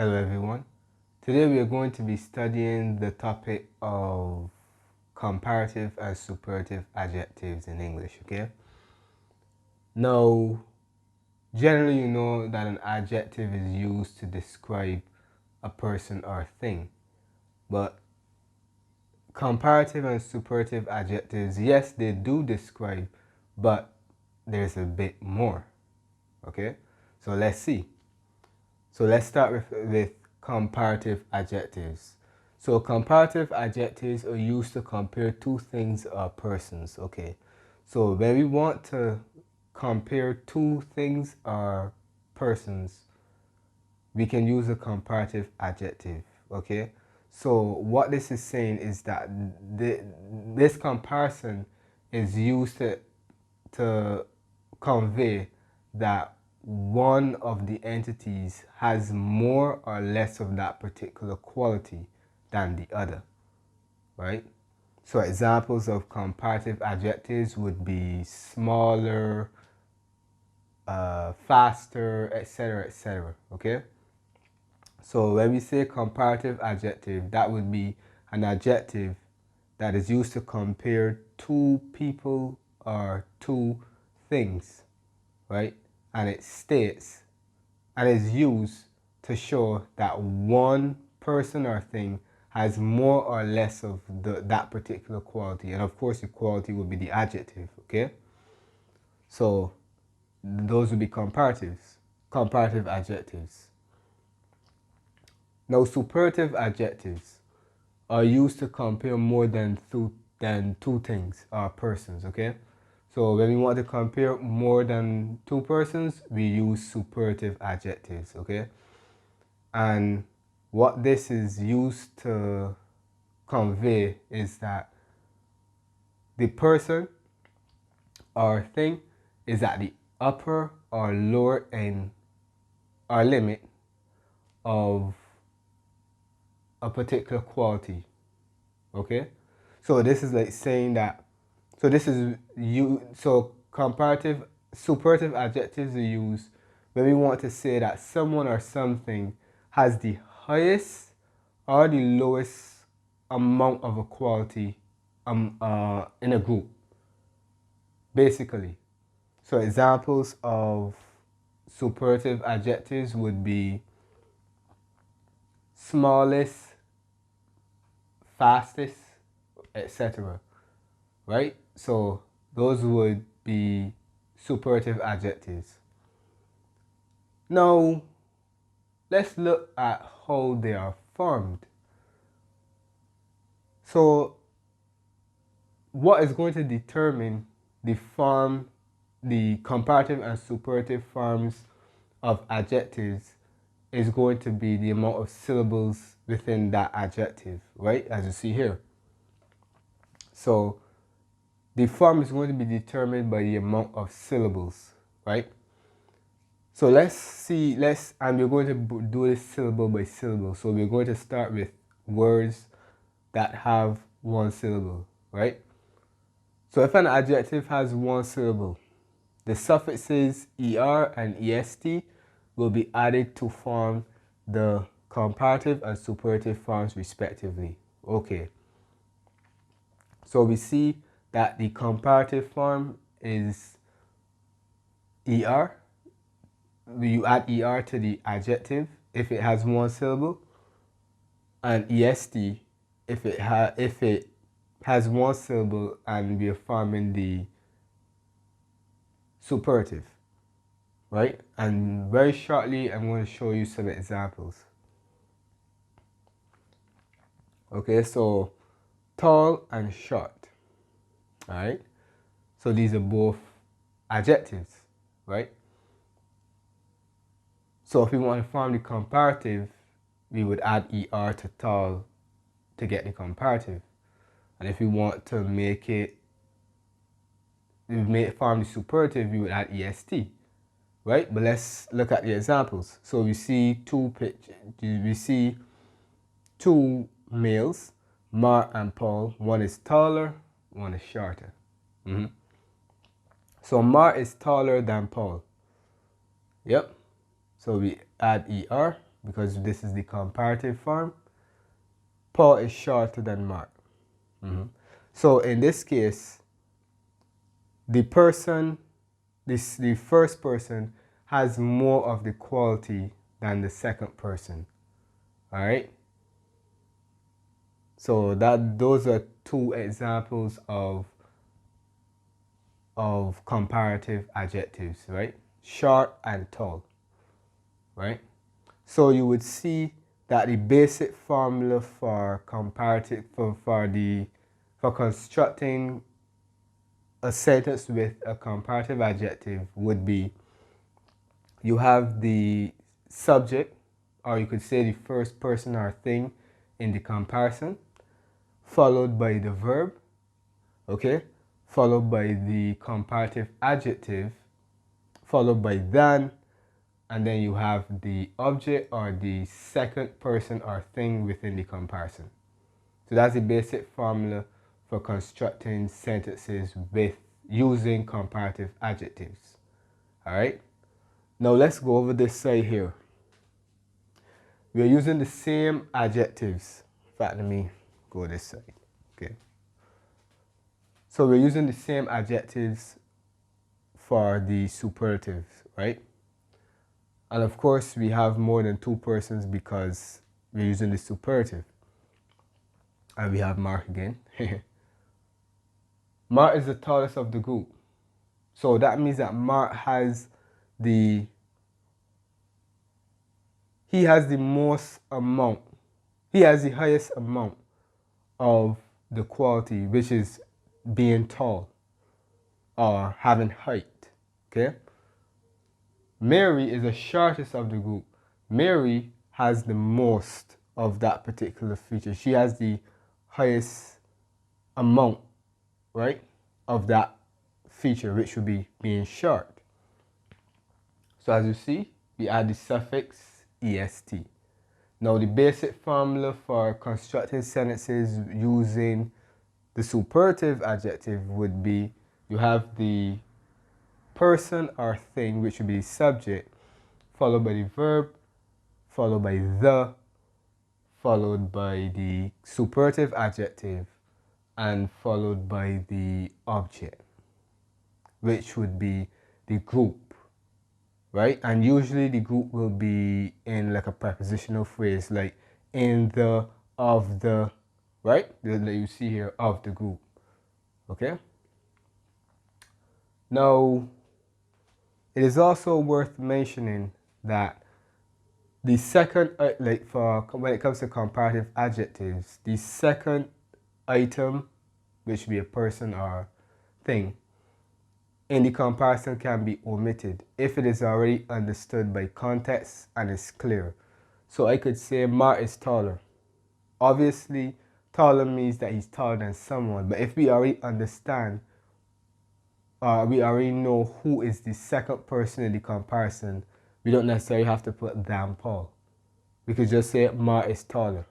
Hello everyone. Today we are going to be studying the topic of comparative and superlative adjectives in English, okay? Now, generally you know that an adjective is used to describe a person or thing, but comparative and superlative adjectives, yes, they do describe, but there's a bit more, okay? So let's see. So let's start with comparative adjectives. So comparative adjectives are used to compare two things or persons, okay? So when we want to compare two things or persons, we can use a comparative adjective, okay? So what this is saying is that this comparison is used to convey that one of the entities has more or less of that particular quality than the other, right? So examples of comparative adjectives would be smaller, faster, etc., okay? So when we say comparative adjective, that would be an adjective that is used to compare two people or two things, right? And it states and is used to show that one person or thing has more or less of that particular quality. And of course, the quality would be the adjective, okay? So those would be comparative adjectives. Now, superlative adjectives are used to compare more than two things or persons, okay? So when we want to compare more than two persons, we use superlative adjectives, okay? And what this is used to convey is that the person or thing is at the upper or lower end or limit of a particular quality, okay? So this is like saying that, so comparative, superlative adjectives are used when we want to say that someone or something has the highest or the lowest amount of a quality in a group, basically. So examples of superlative adjectives would be smallest, fastest, etc., right? So those would be superlative adjectives. Now, let's look at how they are formed. So what is going to determine the comparative and superlative forms of adjectives is going to be the amount of syllables within that adjective, right? As you see here. So the form is going to be determined by the amount of syllables, right? So and we're going to do this syllable by syllable. So we're going to start with words that have one syllable, right? So if an adjective has one syllable, the suffixes er and est will be added to form the comparative and superlative forms respectively. Okay. So we see that the comparative form is er. You add er to the adjective if it has one syllable, and est if it has one syllable, and we are forming the superlative, right? And very shortly, I'm going to show you some examples. Okay, so tall and short, all right? So these are both adjectives, right? So if we want to form the comparative, we would add er to tall to get the comparative. And if we want to form the superlative, we would add est, right? But let's look at the examples. So we see two males, Mark and Paul. One is taller, one is shorter. So Mark is taller than Paul. Yep. So we add er. because this is the comparative form, Paul is shorter than Mark. So in this case, the first person has more of the quality than the second person. All right. So those are two examples of comparative adjectives, right? Short and tall, right? So you would see that the basic formula for comparative for constructing a sentence with a comparative adjective would be, you have the subject, or you could say the first person or thing in the comparison, followed by the verb, okay, followed by the comparative adjective, followed by than, and then you have the object or the second person or thing within the comparison. So that's the basic formula for constructing sentences with using comparative adjectives. All right. Now let's go over this side here. We are using the same adjectives. In fact, let me go this side. Okay. So we're using the same adjectives for the superlatives, right? And of course, we have more than two persons because we're using the superlative. And we have Mark again. Mark is the tallest of the group. So that means that Mark has the most amount. He has the highest amount of the quality, which is being tall or having height. Okay? Mary is the shortest of the group. Mary has the most of that particular feature. She has the highest amount, right, of that feature, which would be being short. So as you see, we add the suffix est. Now the basic formula for constructing sentences using the superlative adjective would be, you have the person or thing, which would be subject, followed by the verb, followed by the, followed by the superlative adjective, and followed by the object, which would be the group, right? And usually the group will be in like a prepositional phrase, like in the, of the, right? That you see here, of the group, okay? Now, it is also worth mentioning that the second, when it comes to comparative adjectives, the second item, which would be a person or thing, in the comparison can be omitted if it is already understood by context and is clear. So I could say Mark is taller. Obviously, taller means that he's taller than someone, but if we already understand, we already know who is the second person in the comparison, we don't necessarily have to put than Paul. We could just say Mark is taller.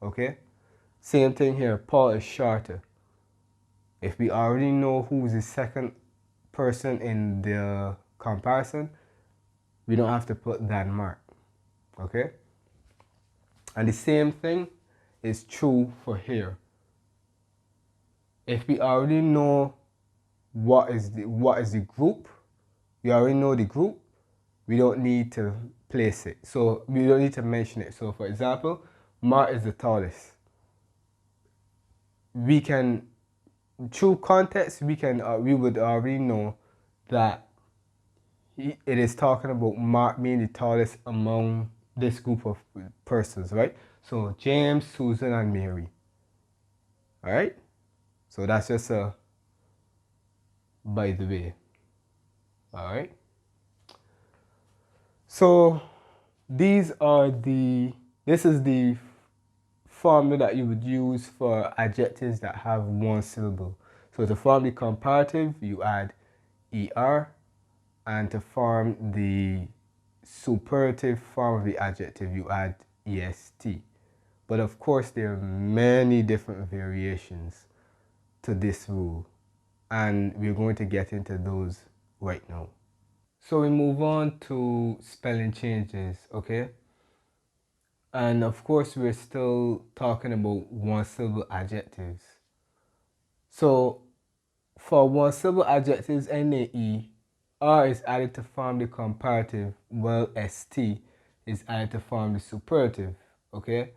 Okay? Same thing here, Paul is shorter. If we already know who is the second person in the comparison, we don't have to put than Mark. Okay? And the same thing is true for here. If we already know what is the group, we already know the group, we don't need to place it. So we don't need to mention it. So for example, Mark is the tallest. We can, through context, we would already know that it is talking about Mark being the tallest among this group of persons, right? So James, Susan, and Mary. All right? So that's just a by the way. All right? So this is the formula that you would use for adjectives that have one syllable. So to form the comparative, you add er, and to form the superlative form of the adjective, you add est. But of course, there are many different variations to this rule, and we're going to get into those right now. So we move on to spelling changes, okay? And of course, we're still talking about one-syllable adjectives. So for one-syllable adjectives ending E, R is added to form the comparative, while ST is added to form the superlative. Okay?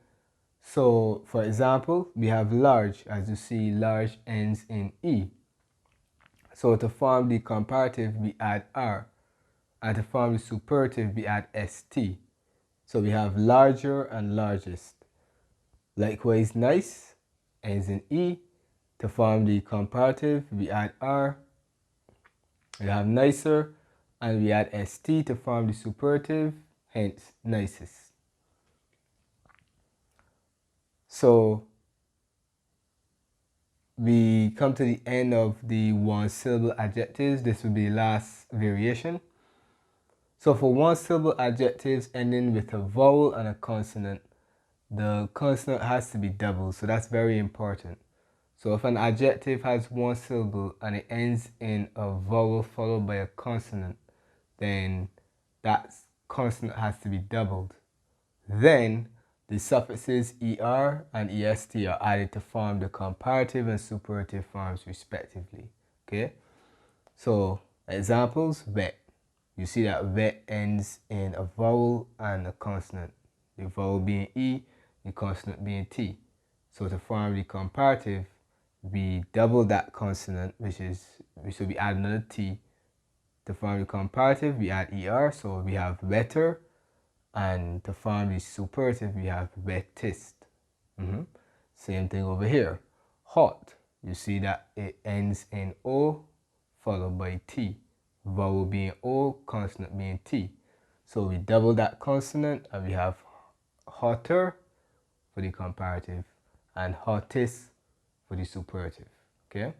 So for example, we have large. As you see, large ends in E. So to form the comparative, we add R. And to form the superlative, we add ST. So we have larger and largest. Likewise, nice ends in E. To form the comparative, we add R. We have nicer, and we add ST to form the superlative, hence nicest. So we come to the end of the one-syllable adjectives. This will be the last variation. So for one-syllable adjectives ending with a vowel and a consonant, the consonant has to be double, so that's very important. So if an adjective has one syllable and it ends in a vowel followed by a consonant, then that consonant has to be doubled. Then the suffixes er and est are added to form the comparative and superlative forms respectively. Okay? So examples, vet. You see that vet ends in a vowel and a consonant. The vowel being E, the consonant being T. So to form the comparative, we double that consonant, so we add another T. To form the comparative, we add ER, so we have better. And to form the superlative, we have wettest. Same thing over here. Hot, you see that it ends in O followed by T. Vowel being O, consonant being T. So we double that consonant and we have hotter for the comparative and hottest for the superlative. Okay?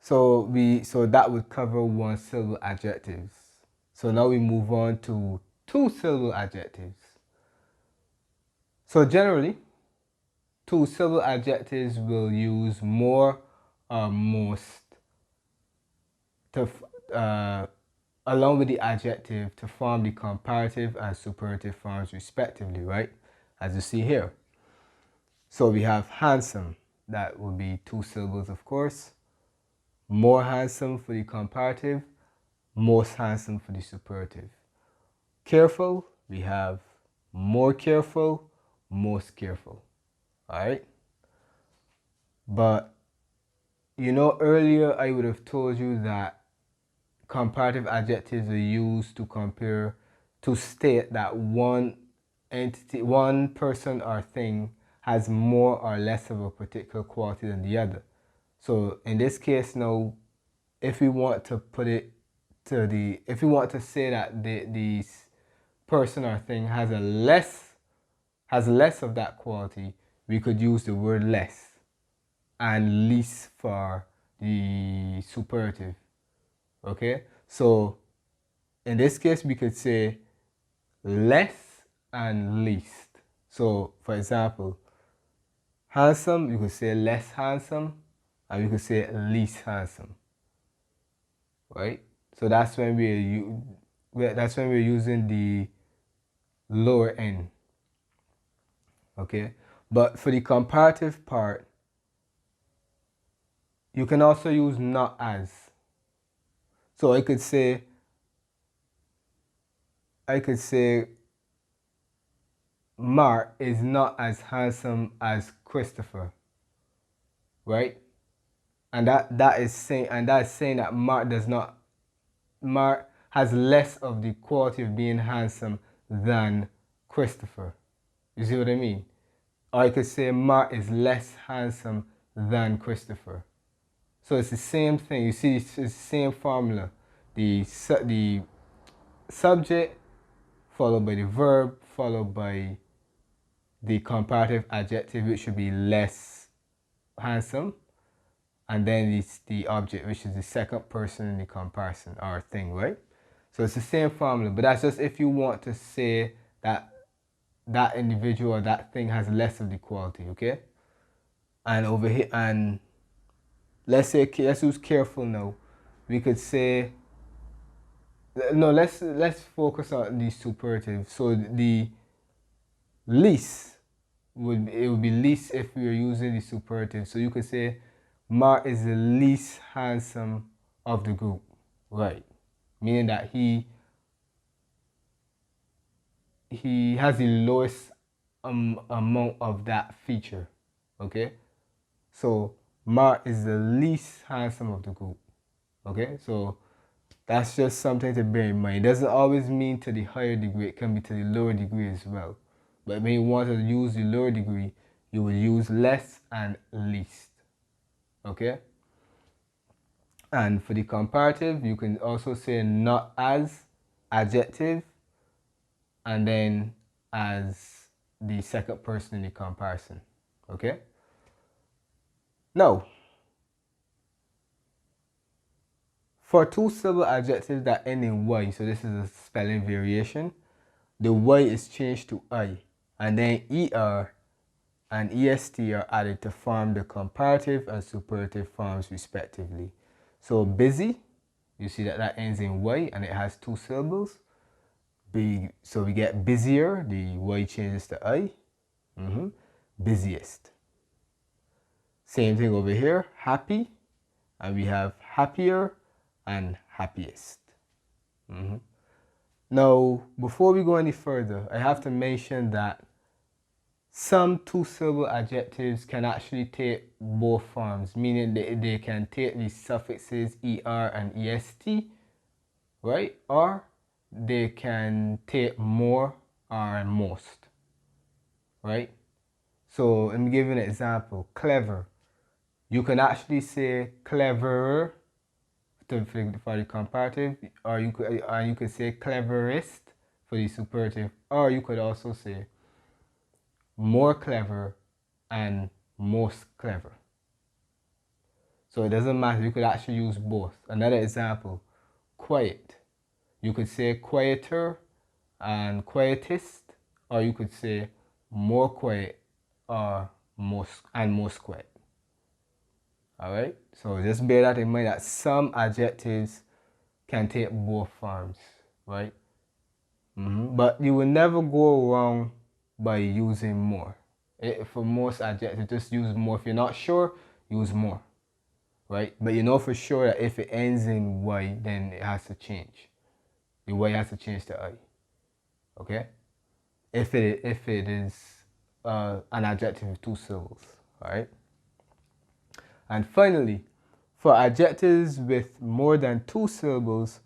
So that would cover one-syllable adjectives. So now we move on to two-syllable adjectives. So generally, two-syllable adjectives will use more or most to along with the adjective to form the comparative and superlative forms respectively, right? As you see here. So we have handsome, that will be two syllables of course. More handsome for the comparative, most handsome for the superlative. Careful, we have more careful, most careful. Alright? But you know, earlier I would have told you that comparative adjectives are used to compare, to state that one entity, one person or thing has more or less of a particular quality than the other. So in this case now, if we want to put it to the, if we want to say that the person or thing has less of that quality, we could use the word less and least for the superlative. Okay, so in this case we could say less and least. So for example, handsome, you could say less handsome, and we could say least handsome. Right? So that's when we're using the lower end. Okay? But for the comparative part, you can also use not as. So I could say Mark is not as handsome as Christopher. Right? And that is saying that Mark has less of the quality of being handsome than Christopher. You see what I mean? Or I could say Mark is less handsome than Christopher. So it's the same thing. You see, it's the same formula. The subject followed by the verb followed by the comparative adjective, which should be less handsome. And then it's the object, which is the second person in the comparison or thing, right? So it's the same formula, but that's just if you want to say that that individual or that thing has less of the quality, okay? And over here, and let's use careful now. We could say No, let's focus on the superlative. So the least would be least if we were using the superlative. So you could say Mark is the least handsome of the group, right? Meaning that he has the lowest amount of that feature. Okay, so Mark is the least handsome of the group. Okay, so that's just something to bear in mind. It doesn't always mean to the higher degree, it can be to the lower degree as well. But when you want to use the lower degree, you will use less and least. Okay? And for the comparative, you can also say not as adjective and then as the second person in the comparison. Okay? Now, for two-syllable adjectives that end in Y, so this is a spelling variation, the Y is changed to I, and then ER and EST are added to form the comparative and superlative forms respectively. So busy, you see that ends in Y and it has two syllables. So we get busier, the Y changes to I. Busiest. Same thing over here, happy, and we have happier and happiest. Now, before we go any further, I have to mention that some two-syllable adjectives can actually take both forms, meaning they can take the suffixes er and est, right? Or they can take more or most, right? So let me give you an example. Clever. You can actually say cleverer for the comparative, or you could say cleverest for the superlative, or you could also say more clever and most clever. So it doesn't matter, you could actually use both. Another example, quiet. You could say quieter and quietest, or you could say more quiet or most quiet. Alright, so just bear that in mind that some adjectives can take both forms, right? But you will never go wrong by using more. For most adjectives, just use more. If you're not sure, use more, right? But you know for sure that if it ends in Y, then it has to change. The Y has to change to I, okay? If it is an adjective with two syllables, all right? And finally, for adjectives with more than two syllables,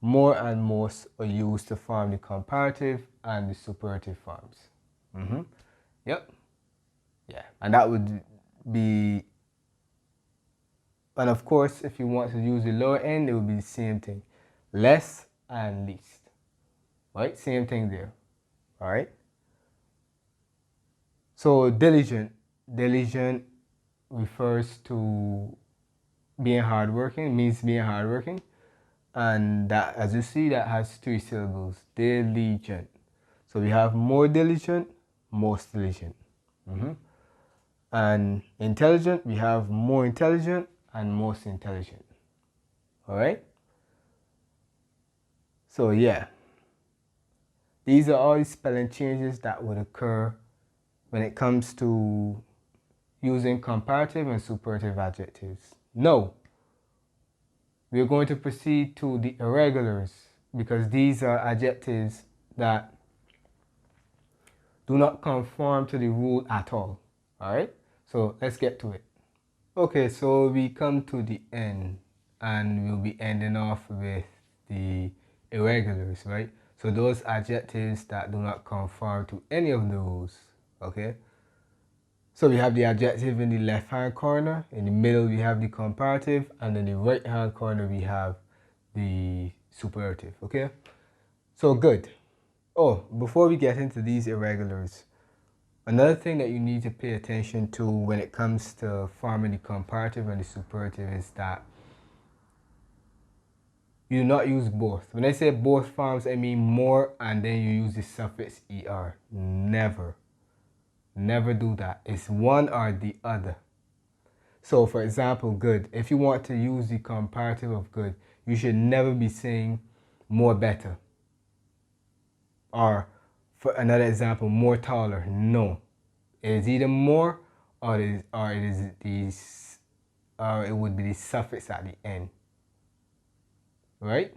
more and most are used to form the comparative and the superlative forms. Yep. Yeah. And that would be, and of course, if you want to use the lower end, it would be the same thing. Less and least. Right? Same thing there. All right? So diligent. Diligent refers to being hardworking, means being hardworking. And that, as you see, that has three syllables. Diligent. So we have more diligent, most diligent. And intelligent, we have more intelligent and most intelligent. All right? So yeah, these are all the spelling changes that would occur when it comes to using comparative and superlative adjectives. Now, we're going to proceed to the irregulars because these are adjectives that do not conform to the rule at all. All right? So let's get to it. Okay, so we come to the end and we'll be ending off with the irregulars, right? So those adjectives that do not conform to any of the rules, okay? So we have the adjective in the left-hand corner, in the middle we have the comparative, and in the right-hand corner we have the superlative, okay? So good. Oh, before we get into these irregulars, another thing that you need to pay attention to when it comes to forming the comparative and the superlative is that you do not use both. When I say both forms, I mean more and then you use the suffix er. Never. Never do that. It's one or the other. So for example, good. If you want to use the comparative of good, you should never be saying more better. Or for another example, more taller. No. It is either more or it would be the suffix at the end. Right?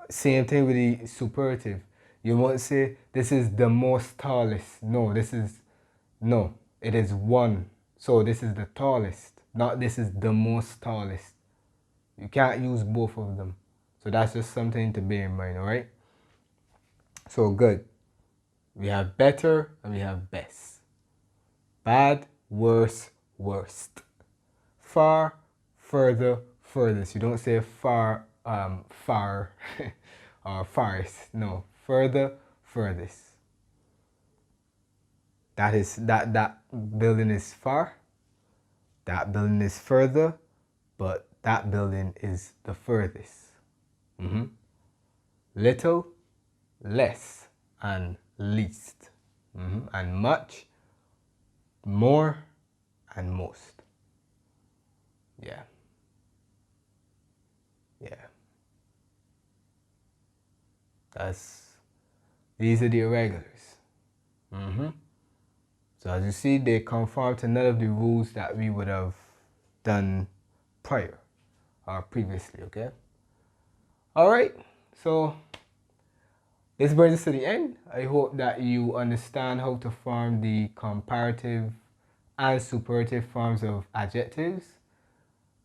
Same thing with the superlative. You won't say this is the most tallest. No, it is one. So this is the tallest, not this is the most tallest. You can't use both of them. So that's just something to bear in mind, alright? So good. We have better and we have best. Bad, worse, worst. Far, further, furthest. You don't say far, far or farthest. No, further, furthest. That building is far. That building is further, but that building is the furthest. Little, less, and least. And much, more, and most. Yeah. These are the irregulars. So as you see, they conform to none of the rules that we would have done prior or previously, okay? Alright, so this brings us to the end. I hope that you understand how to form the comparative and superlative forms of adjectives.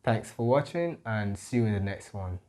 Thanks for watching and see you in the next one.